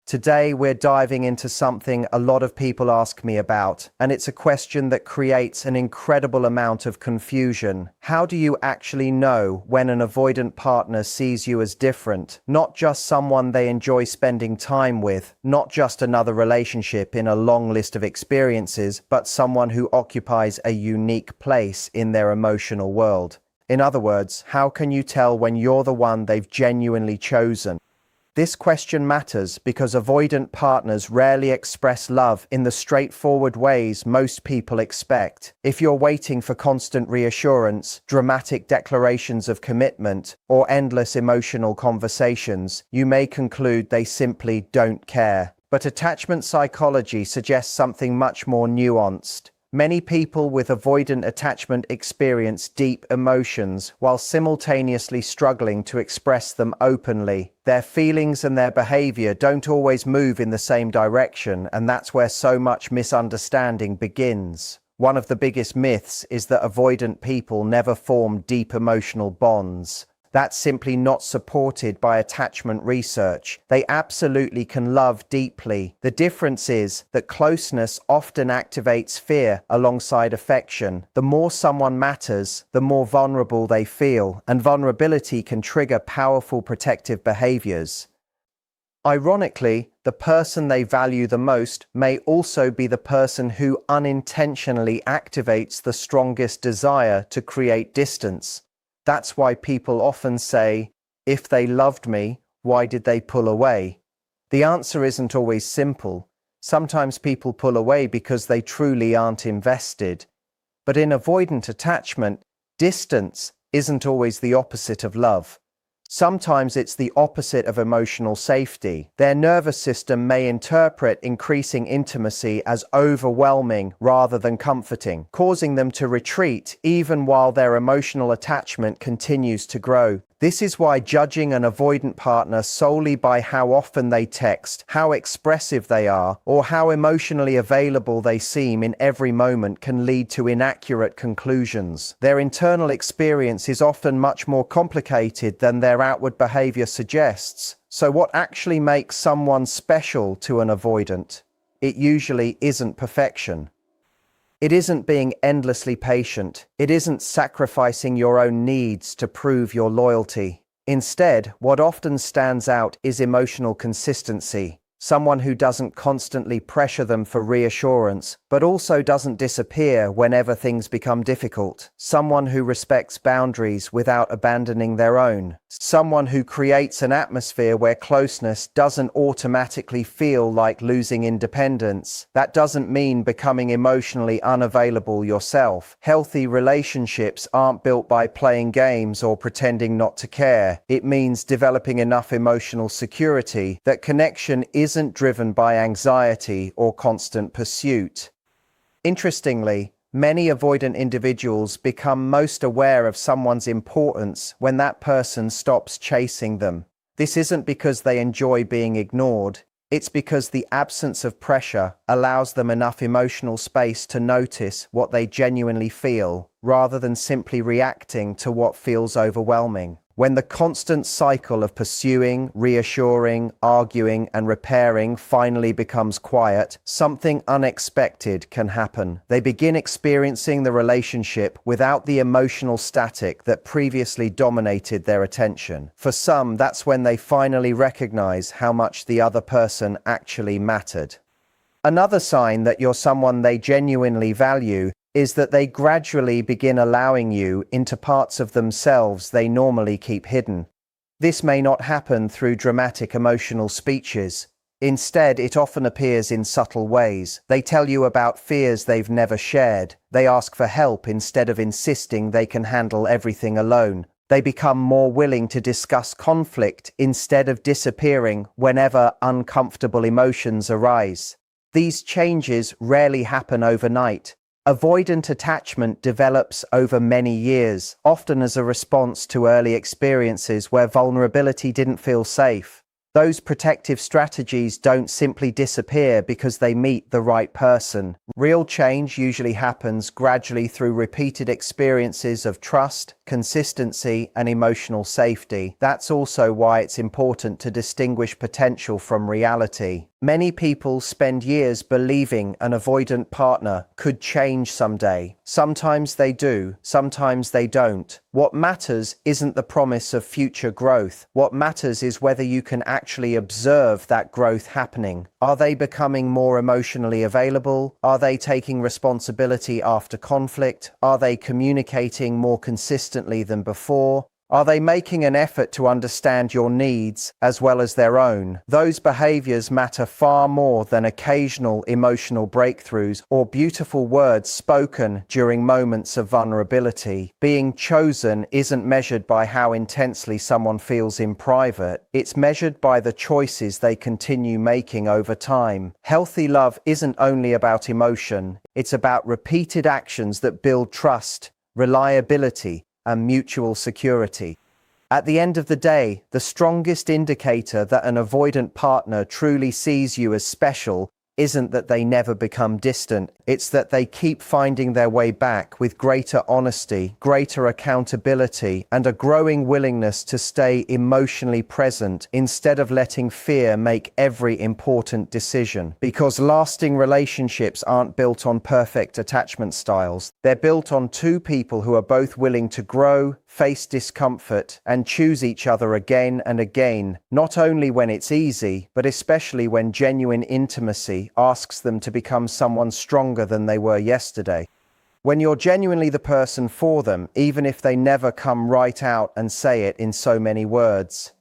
Today, we're diving into something a lot of people ask me about, and it's a question that creates an incredible amount of confusion. How do you actually know when an avoidant partner sees you as different, not just someone they enjoy spending time with, not just another relationship in a long list of experiences, but someone who occupies a unique place in their emotional world? In other words, how can you tell when you're the one they've genuinely chosen? This question matters because avoidant partners rarely express love in the straightforward ways most people expect. If you're waiting for constant reassurance, dramatic declarations of commitment, or endless emotional conversations, you may conclude they simply don't care. But attachment psychology suggests something much more nuanced. Many people with avoidant attachment experience deep emotions while simultaneously struggling to express them openly. Their feelings and their behavior don't always move in the same direction, and that's where so much misunderstanding begins. One of the biggest myths is that avoidant people never form deep emotional bonds. That's simply not supported by attachment research. They absolutely can love deeply. The difference is that closeness often activates fear alongside affection. The more someone matters, the more vulnerable they feel, and vulnerability can trigger powerful protective behaviors. Ironically, the person they value the most may also be the person who unintentionally activates the strongest desire to create distance. That's why people often say, if they loved me, why did they pull away? The answer isn't always simple. Sometimes people pull away because they truly aren't invested. But in avoidant attachment, distance isn't always the opposite of love. Sometimes it's the opposite of emotional safety. Their nervous system may interpret increasing intimacy as overwhelming rather than comforting, causing them to retreat even while their emotional attachment continues to grow. This is why judging an avoidant partner solely by how often they text, how expressive they are, or how emotionally available they seem in every moment can lead to inaccurate conclusions. Their internal experience is often much more complicated than their outward behavior suggests. So what actually makes someone special to an avoidant? It usually isn't perfection. It isn't being endlessly patient. It isn't sacrificing your own needs to prove your loyalty. Instead, what often stands out is emotional consistency. Someone who doesn't constantly pressure them for reassurance, but also doesn't disappear whenever things become difficult. Someone who respects boundaries without abandoning their own. Someone who creates an atmosphere where closeness doesn't automatically feel like losing independence. That doesn't mean becoming emotionally unavailable yourself. Healthy relationships aren't built by playing games or pretending not to care. It means developing enough emotional security that connection isn't driven by anxiety or constant pursuit. Interestingly, many avoidant individuals become most aware of someone's importance when that person stops chasing them. This isn't because they enjoy being ignored. It's because the absence of pressure allows them enough emotional space to notice what they genuinely feel, rather than simply reacting to what feels overwhelming. When the constant cycle of pursuing, reassuring, arguing, and repairing finally becomes quiet, something unexpected can happen. They begin experiencing the relationship without the emotional static that previously dominated their attention. For some, that's when they finally recognize how much the other person actually mattered. Another sign that you're someone they genuinely value is that they gradually begin allowing you into parts of themselves they normally keep hidden. This may not happen through dramatic emotional speeches. Instead, it often appears in subtle ways. They tell you about fears they've never shared. They ask for help instead of insisting they can handle everything alone. They become more willing to discuss conflict instead of disappearing whenever uncomfortable emotions arise. These changes rarely happen overnight. Avoidant attachment develops over many years, often as a response to early experiences where vulnerability didn't feel safe. Those protective strategies don't simply disappear because they meet the right person. Real change usually happens gradually through repeated experiences of trust, consistency, and emotional safety. That's also why it's important to distinguish potential from reality. Many people spend years believing an avoidant partner could change someday. Sometimes they do, sometimes they don't. What matters isn't the promise of future growth. What matters is whether you can actually observe that growth happening. Are they becoming more emotionally available? Are they taking responsibility after conflict? Are they communicating more consistently than before? Are they making an effort to understand your needs as well as their own? Those behaviors matter far more than occasional emotional breakthroughs or beautiful words spoken during moments of vulnerability. Being chosen isn't measured by how intensely someone feels in private. It's measured by the choices they continue making over time. Healthy love isn't only about emotion. It's about repeated actions that build trust, reliability, and mutual security. At the end of the day, the strongest indicator that an avoidant partner truly sees you as special isn't that they never become distant, it's that they keep finding their way back with greater honesty, greater accountability, and a growing willingness to stay emotionally present instead of letting fear make every important decision. Because lasting relationships aren't built on perfect attachment styles. They're built on two people who are both willing to grow, face discomfort, and choose each other again and again, not only when it's easy, but especially when genuine intimacy asks them to become someone stronger than they were yesterday. When you're genuinely the person for them, even if they never come right out and say it in so many words.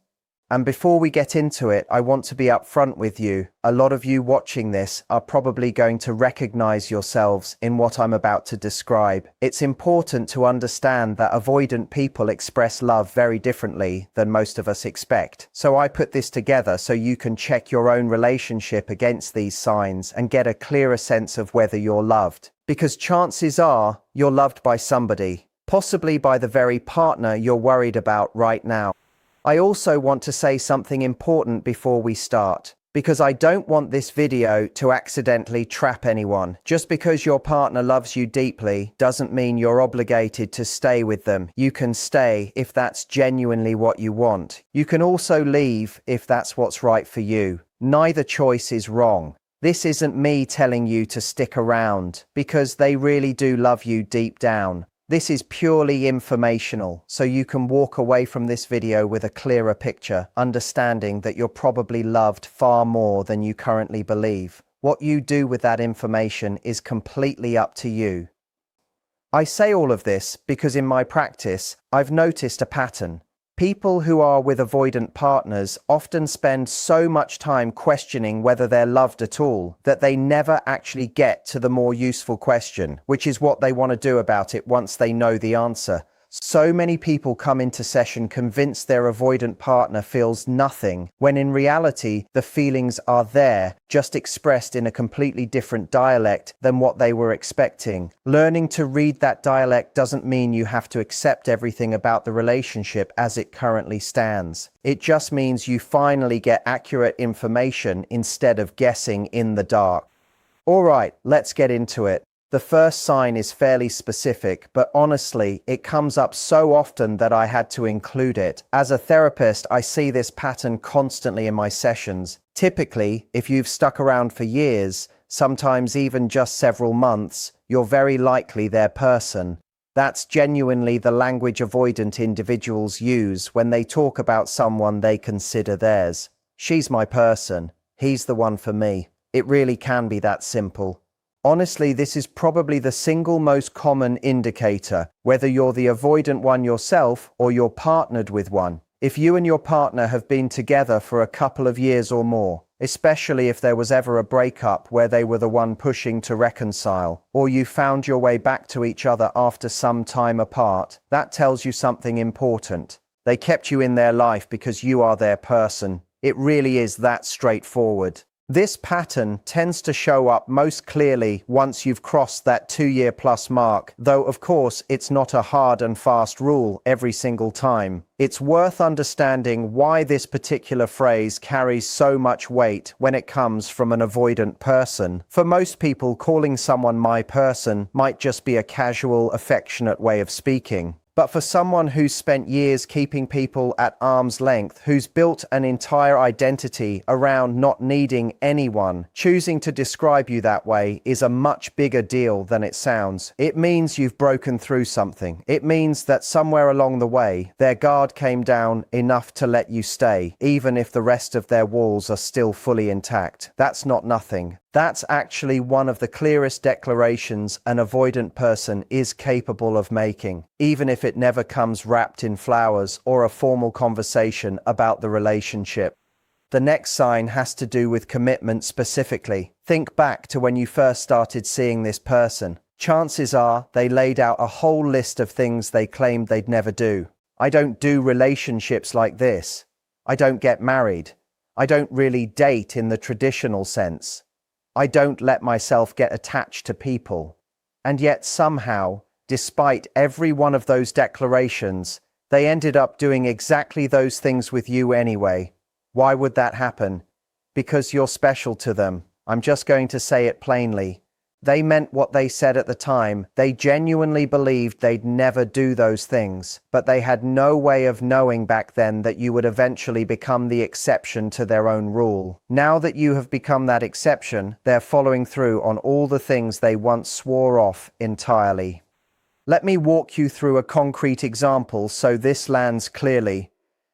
And before we get into it, I want to be upfront with you. A lot of you watching this are probably going to recognize yourselves in what I'm about to describe. It's important to understand that avoidant people express love very differently than most of us expect. So I put this together so you can check your own relationship against these signs and get a clearer sense of whether you're loved. Because chances are you're loved by somebody, possibly by the very partner you're worried about right now. I also want to say something important before we start, because I don't want this video to accidentally trap anyone. Just because your partner loves you deeply doesn't mean you're obligated to stay with them. You can stay if that's genuinely what you want. You can also leave if that's what's right for you. Neither choice is wrong. This isn't me telling you to stick around, because they really do love you deep down. This is purely informational, so you can walk away from this video with a clearer picture, understanding that you're probably loved far more than you currently believe. What you do with that information is completely up to you. I say all of this because in my practice, I've noticed a pattern. People who are with avoidant partners often spend so much time questioning whether they're loved at all that they never actually get to the more useful question, which is what they want to do about it once they know the answer. So many people come into session convinced their avoidant partner feels nothing, when in reality the feelings are there, just expressed in a completely different dialect than what they were expecting. Learning to read that dialect doesn't mean you have to accept everything about the relationship as it currently stands. It just means you finally get accurate information instead of guessing in the dark. All right, let's get into it. The first sign is fairly specific, but honestly, it comes up so often that I had to include it. As a therapist, I see this pattern constantly in my sessions. Typically, if you've stuck around for years, sometimes even just several months, you're very likely their person. That's genuinely the language avoidant individuals use when they talk about someone they consider theirs. She's my person. He's the one for me. It really can be that simple. Honestly, this is probably the single most common indicator, whether you're the avoidant one yourself or you're partnered with one. If you and your partner have been together for a couple of years or more, especially if there was ever a breakup where they were the one pushing to reconcile, or you found your way back to each other after some time apart, that tells you something important. They kept you in their life because you are their person. It really is that straightforward. This pattern tends to show up most clearly once you've crossed that 2-year plus mark, though of course it's not a hard and fast rule every single time. It's worth understanding why this particular phrase carries so much weight when it comes from an avoidant person. For most people, calling someone my person might just be a casual, affectionate way of speaking. But for someone who's spent years keeping people at arm's length, who's built an entire identity around not needing anyone, choosing to describe you that way is a much bigger deal than it sounds. It means you've broken through something. It means that somewhere along the way, their guard came down enough to let you stay, even if the rest of their walls are still fully intact. That's not nothing. That's actually one of the clearest declarations an avoidant person is capable of making, even if it never comes wrapped in flowers or a formal conversation about the relationship. The next sign has to do with commitment specifically. Think back to when you first started seeing this person. Chances are they laid out a whole list of things they claimed they'd never do. I don't do relationships like this. I don't get married. I don't really date in the traditional sense. I don't let myself get attached to people. And yet somehow, despite every one of those declarations, they ended up doing exactly those things with you anyway. Why would that happen? Because you're special to them. I'm just going to say it plainly. They meant what they said at the time. They genuinely believed they'd never do those things, but they had no way of knowing back then that you would eventually become the exception to their own rule. Now that you have become that exception, they're following through on all the things they once swore off entirely. Let me walk you through a concrete example so this lands clearly.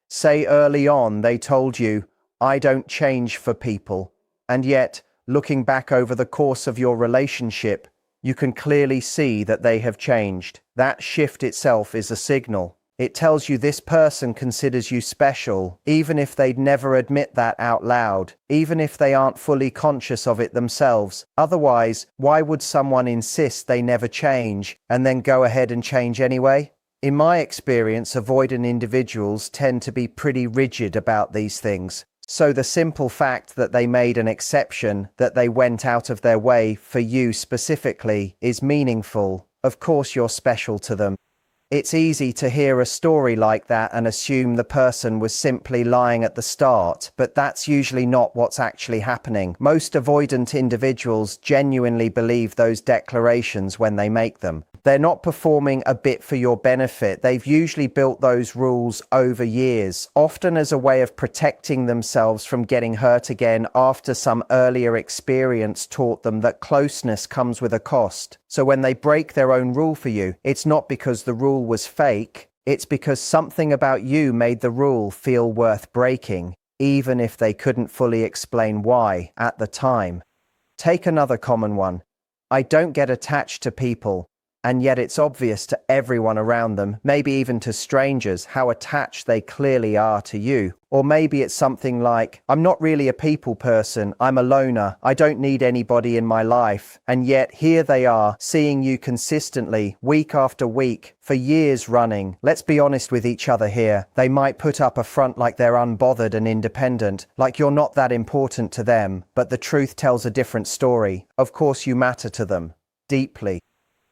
Say early on they told you, "I don't change for people," and yet, looking back over the course of your relationship, you can clearly see that they have changed. That shift itself is a signal. It tells you this person considers you special, even if they'd never admit that out loud, even if they aren't fully conscious of it themselves. Otherwise, why would someone insist they never change and then go ahead and change anyway? In my experience, avoidant individuals tend to be pretty rigid about these things. So the simple fact that they made an exception, that they went out of their way for you specifically, is meaningful. Of course you're special to them. It's easy to hear a story like that and assume the person was simply lying at the start, but that's usually not what's actually happening. Most avoidant individuals genuinely believe those declarations when they make them. They're not performing a bit for your benefit. They've usually built those rules over years, often as a way of protecting themselves from getting hurt again after some earlier experience taught them that closeness comes with a cost. So when they break their own rule for you, it's not because the rule was fake, it's because something about you made the rule feel worth breaking, even if they couldn't fully explain why at the time. Take another common one. I don't get attached to people. And yet it's obvious to everyone around them, maybe even to strangers, how attached they clearly are to you. Or maybe it's something like, I'm not really a people person, I'm a loner, I don't need anybody in my life. And yet here they are, seeing you consistently, week after week, for years running. Let's be honest with each other here. They might put up a front like they're unbothered and independent, like you're not that important to them, but the truth tells a different story. Of course you matter to them, deeply.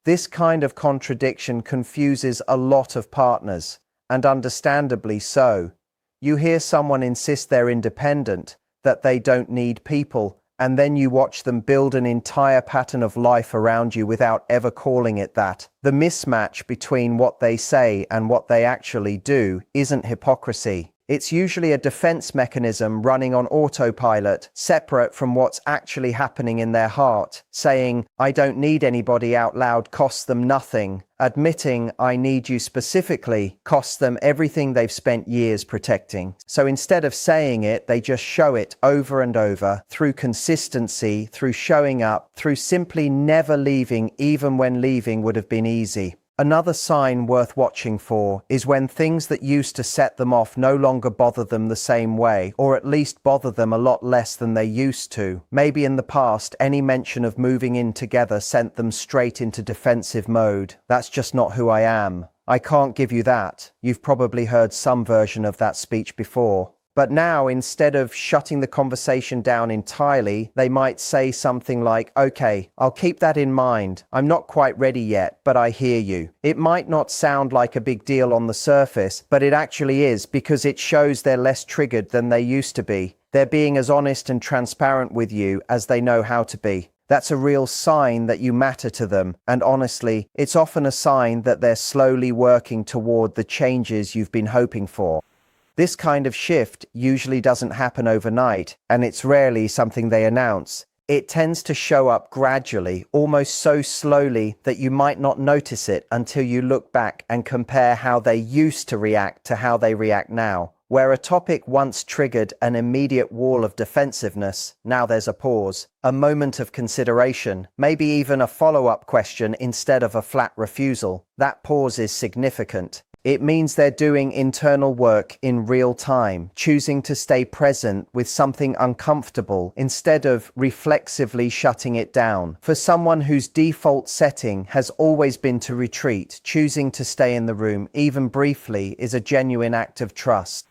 This kind of contradiction confuses a lot of partners, and understandably so. You hear someone insist they're independent, that they don't need people, and then you watch them build an entire pattern of life around you without ever calling it that. The mismatch between what they say and what they actually do isn't hypocrisy. It's usually a defense mechanism running on autopilot, separate from what's actually happening in their heart. Saying, I don't need anybody out loud costs them nothing. Admitting, I need you specifically, costs them everything they've spent years protecting. So instead of saying it, they just show it over and over, through consistency, through showing up, through simply never leaving even when leaving would have been easy. Another sign worth watching for is when things that used to set them off no longer bother them the same way, or at least bother them a lot less than they used to. Maybe in the past, any mention of moving in together sent them straight into defensive mode. That's just not who I am. I can't give you that. You've probably heard some version of that speech before. But now, instead of shutting the conversation down entirely, they might say something like, "Okay, I'll keep that in mind. I'm not quite ready yet, but I hear you." It might not sound like a big deal on the surface, but it actually is, because it shows they're less triggered than they used to be. They're being as honest and transparent with you as they know how to be. That's a real sign that you matter to them, and honestly, it's often a sign that they're slowly working toward the changes you've been hoping for. This kind of shift usually doesn't happen overnight, and it's rarely something they announce. It tends to show up gradually, almost so slowly that you might not notice it until you look back and compare how they used to react to how they react now. Where a topic once triggered an immediate wall of defensiveness, now there's a pause, a moment of consideration, maybe even a follow-up question instead of a flat refusal. That pause is significant. It means they're doing internal work in real time, choosing to stay present with something uncomfortable instead of reflexively shutting it down. For someone whose default setting has always been to retreat, choosing to stay in the room, even briefly, is a genuine act of trust.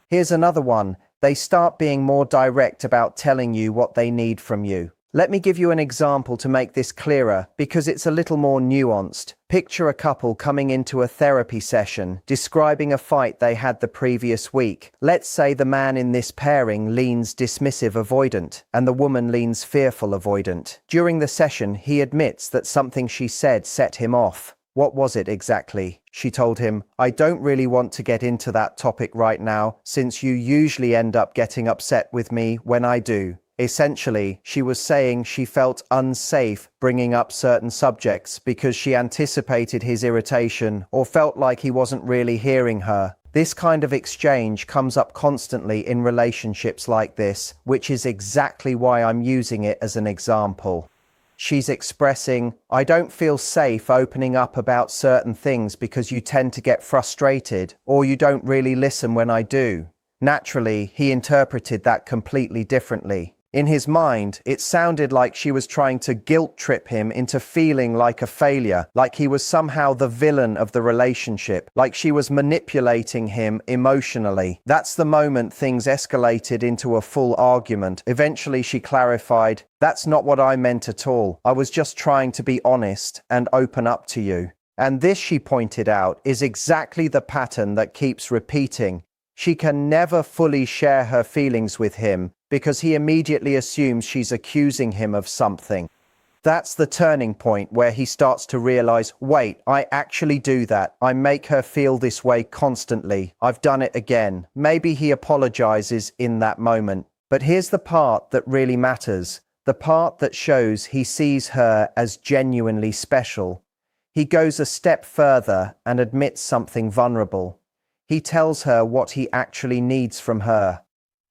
Here's another one. They start being more direct about telling you what they need from you. Let me give you an example to make this clearer, because it's a little more nuanced. Picture a couple coming into a therapy session, describing a fight they had the previous week. Let's say the man in this pairing leans dismissive avoidant, and the woman leans fearful avoidant. During the session, he admits that something she said set him off. What was it exactly? She told him, "I don't really want to get into that topic right now, since you usually end up getting upset with me when I do." Essentially, she was saying she felt unsafe bringing up certain subjects because she anticipated his irritation or felt like he wasn't really hearing her. This kind of exchange comes up constantly in relationships like this, which is exactly why I'm using it as an example. She's expressing, "I don't feel safe opening up about certain things because you tend to get frustrated or you don't really listen when I do." Naturally, he interpreted that completely differently. In his mind, it sounded like she was trying to guilt trip him into feeling like a failure, like he was somehow the villain of the relationship, like she was manipulating him emotionally. That's the moment things escalated into a full argument. Eventually she clarified, "That's not what I meant at all. I was just trying to be honest and open up to you." And this, she pointed out, is exactly the pattern that keeps repeating. She can never fully share her feelings with him because he immediately assumes she's accusing him of something. That's the turning point where he starts to realize, wait, I actually do that. I make her feel this way constantly. I've done it again. Maybe he apologizes in that moment. But here's the part that really matters, the part that shows he sees her as genuinely special. He goes a step further and admits something vulnerable. He tells her what he actually needs from her.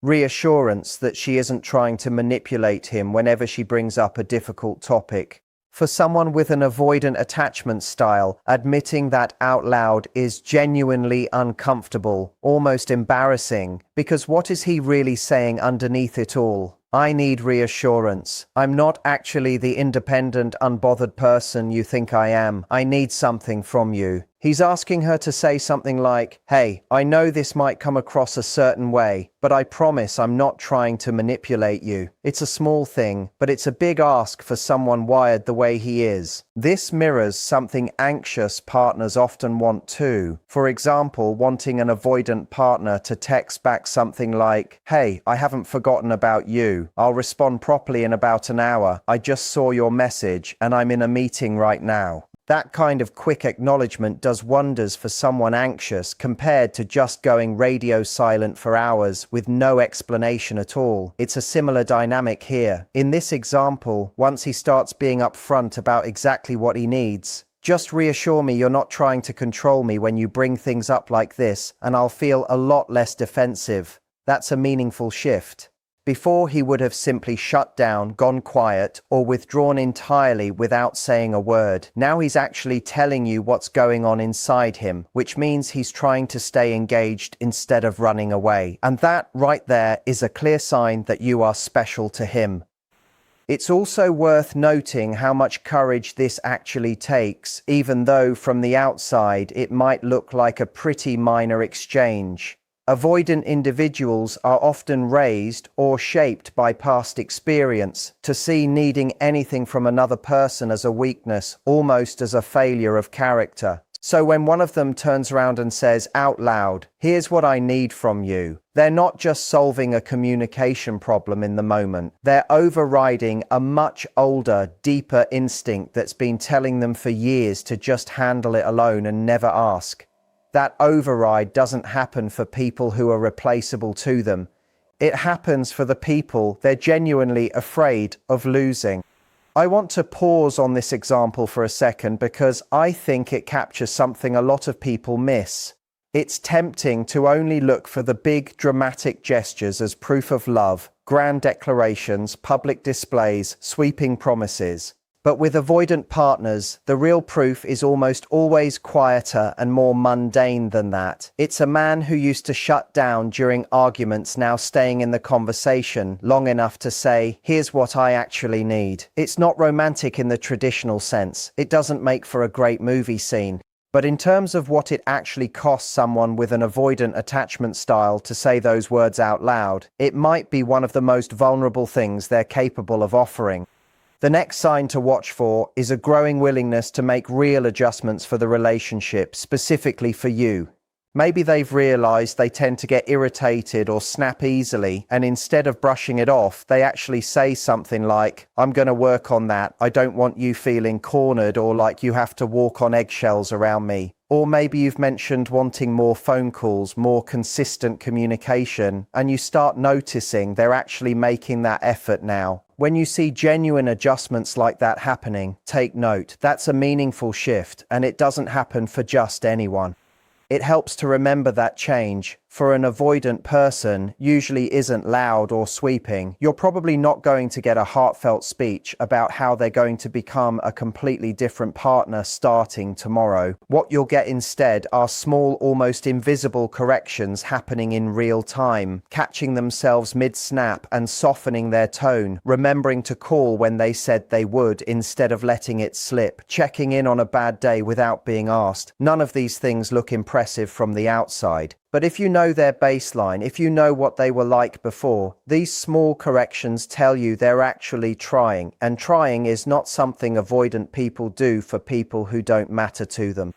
Reassurance that she isn't trying to manipulate him whenever she brings up a difficult topic. For someone with an avoidant attachment style, admitting that out loud is genuinely uncomfortable, almost embarrassing, because what is he really saying underneath it all? I need reassurance. I'm not actually the independent, unbothered person you think I am. I need something from you. He's asking her to say something like, "Hey, I know this might come across a certain way, but I promise I'm not trying to manipulate you." It's a small thing, but it's a big ask for someone wired the way he is. This mirrors something anxious partners often want too. For example, wanting an avoidant partner to text back something like, "Hey, I haven't forgotten about you. I'll respond properly in about an hour. I just saw your message and I'm in a meeting right now." That kind of quick acknowledgement does wonders for someone anxious compared to just going radio silent for hours with no explanation at all. It's a similar dynamic here. In this example, once he starts being upfront about exactly what he needs, "Just reassure me you're not trying to control me when you bring things up like this, and I'll feel a lot less defensive." That's a meaningful shift. Before, he would have simply shut down, gone quiet, or withdrawn entirely without saying a word. Now he's actually telling you what's going on inside him, which means he's trying to stay engaged instead of running away. And that right there is a clear sign that you are special to him. It's also worth noting how much courage this actually takes, even though from the outside it might look like a pretty minor exchange. Avoidant individuals are often raised or shaped by past experience to see needing anything from another person as a weakness, almost as a failure of character. So when one of them turns around and says out loud, "Here's what I need from you," they're not just solving a communication problem in the moment. They're overriding a much older, deeper instinct that's been telling them for years to just handle it alone and never ask. That override doesn't happen for people who are replaceable to them. It happens for the people they're genuinely afraid of losing. I want to pause on this example for a second because I think it captures something a lot of people miss. It's tempting to only look for the big dramatic gestures as proof of love, grand declarations, public displays, sweeping promises. But with avoidant partners, the real proof is almost always quieter and more mundane than that. It's a man who used to shut down during arguments now staying in the conversation long enough to say, "Here's what I actually need." It's not romantic in the traditional sense. It doesn't make for a great movie scene. But in terms of what it actually costs someone with an avoidant attachment style to say those words out loud, it might be one of the most vulnerable things they're capable of offering. The next sign to watch for is a growing willingness to make real adjustments for the relationship, specifically for you. Maybe they've realized they tend to get irritated or snap easily, and instead of brushing it off, they actually say something like, "I'm going to work on that. I don't want you feeling cornered or like you have to walk on eggshells around me." Or maybe you've mentioned wanting more phone calls, more consistent communication, and you start noticing they're actually making that effort now. When you see genuine adjustments like that happening, take note. That's a meaningful shift, and it doesn't happen for just anyone. It helps to remember that change, for an avoidant person, usually isn't loud or sweeping. You're probably not going to get a heartfelt speech about how they're going to become a completely different partner starting tomorrow. What you'll get instead are small, almost invisible corrections happening in real time, catching themselves mid-snap and softening their tone, remembering to call when they said they would instead of letting it slip, checking in on a bad day without being asked. None of these things look impressive from the outside. But if you know their baseline, if you know what they were like before, these small corrections tell you they're actually trying, and trying is not something avoidant people do for people who don't matter to them.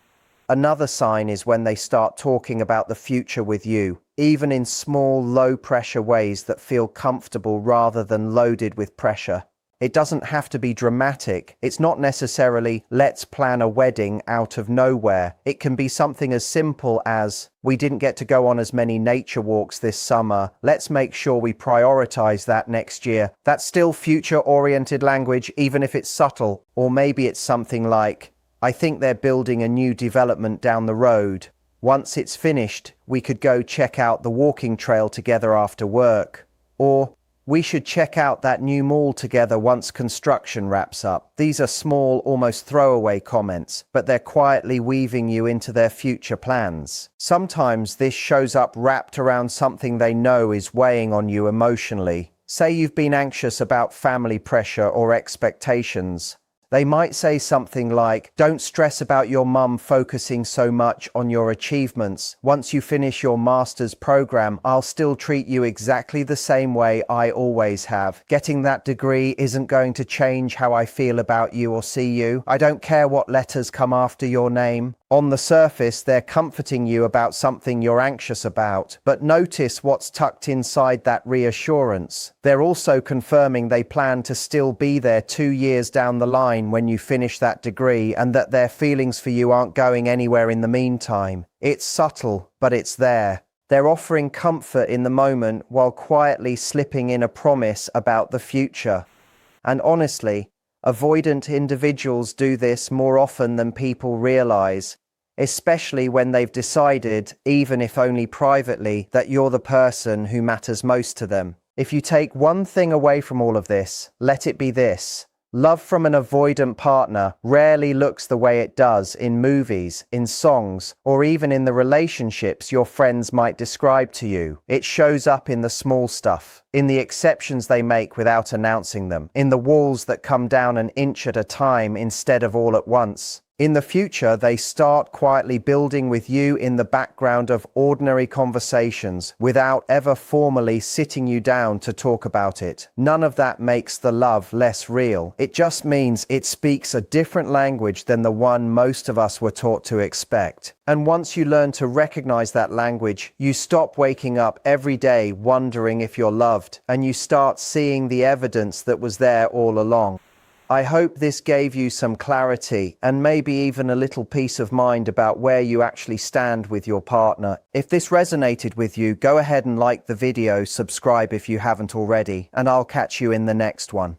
Another sign is when they start talking about the future with you, even in small, low-pressure ways that feel comfortable rather than loaded with pressure. It doesn't have to be dramatic. It's not necessarily, "Let's plan a wedding" out of nowhere. It can be something as simple as, "We didn't get to go on as many nature walks this summer. Let's make sure we prioritize that next year." That's still future-oriented language, even if it's subtle. Or maybe it's something like, "I think they're building a new development down the road. Once it's finished, we could go check out the walking trail together after work." Or, "We should check out that new mall together once construction wraps up." These are small, almost throwaway comments, but they're quietly weaving you into their future plans. Sometimes this shows up wrapped around something they know is weighing on you emotionally. Say you've been anxious about family pressure or expectations. They might say something like, "Don't stress about your mum focusing so much on your achievements. Once you finish your master's program, I'll still treat you exactly the same way I always have. Getting that degree isn't going to change how I feel about you or see you. I don't care what letters come after your name." On the surface, they're comforting you about something you're anxious about, but notice what's tucked inside that reassurance. They're also confirming they plan to still be there 2 years down the line when you finish that degree, and that their feelings for you aren't going anywhere in the meantime. It's subtle, but it's there. They're offering comfort in the moment while quietly slipping in a promise about the future. And honestly, avoidant individuals do this more often than people realize, especially when they've decided, even if only privately, that you're the person who matters most to them. If you take one thing away from all of this, let it be this: love from an avoidant partner rarely looks the way it does in movies, in songs, or even in the relationships your friends might describe to you. It shows up in the small stuff, in the exceptions they make without announcing them, in the walls that come down an inch at a time instead of all at once. In the future, they start quietly building with you in the background of ordinary conversations without ever formally sitting you down to talk about it. None of that makes the love less real. It just means it speaks a different language than the one most of us were taught to expect. And once you learn to recognize that language, you stop waking up every day wondering if you're loved, and you start seeing the evidence that was there all along. I hope this gave you some clarity and maybe even a little peace of mind about where you actually stand with your partner. If this resonated with you, go ahead and like the video, subscribe if you haven't already, and I'll catch you in the next one.